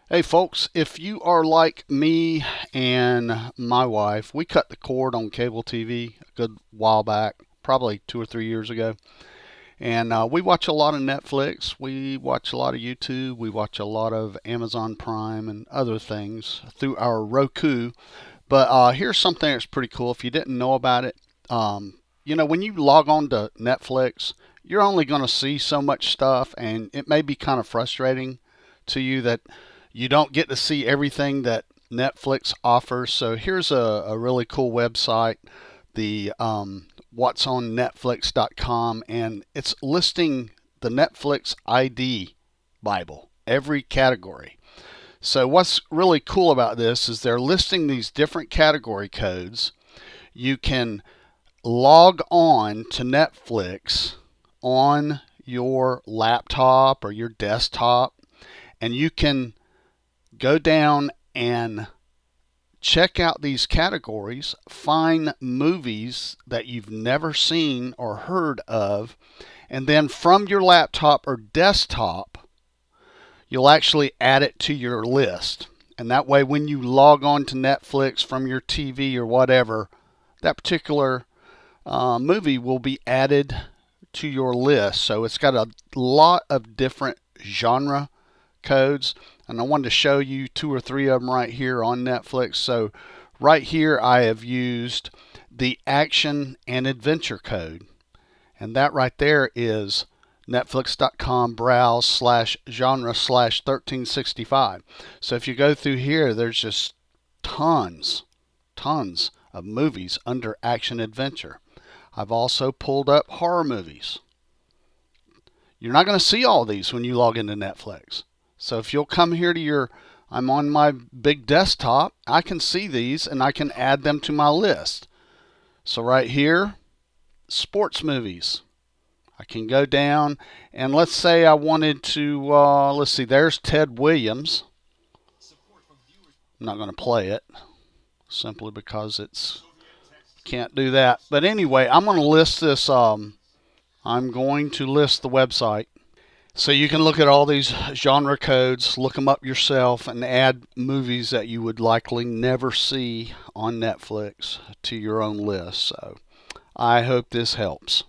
Hey folks, if you are like me and my wife, we cut the cord on cable TV a good while back, probably 2 or 3 years ago. And we watch a lot of Netflix, we watch a lot of YouTube, we watch a lot of Amazon Prime and other things through our Roku. But here's something that's pretty cool if you didn't know about it. When you log on to Netflix, you're only going to see so much stuff, and it may be kind of frustrating to you that you don't get to see everything that Netflix offers. So here's a really cool website, the what'sonnetflix.com, and it's listing the Netflix ID Bible, every category. So what's really cool about this is they're listing these different category codes. You can log on to Netflix on your laptop or your desktop, and you can go down and check out these categories, find movies that you've never seen or heard of, and then from your laptop or desktop, you'll actually add it to your list. And that way, when you log on to Netflix from your TV or whatever, that particular movie will be added to your list. So it's got a lot of different genre codes, and I wanted to show you 2 or 3 of them right here on Netflix. So right here I have used the action and adventure code, and that right there is netflix.com browse slash genre slash 1365. So if you go through here, there's just tons of movies under action adventure. I've also pulled up horror movies. You're not going to see all these when you log into Netflix. So if you'll come here to I'm on my big desktop, I can see these and I can add them to my list. So right here, sports movies. I can go down and let's say I wanted to, let's see, there's Ted Williams. I'm not going to play it simply because it's can't do that. But anyway, I'm going to list this. I'm going to list the website. So you can look at all these genre codes, look them up yourself, and add movies that you would likely never see on Netflix to your own list. So I hope this helps.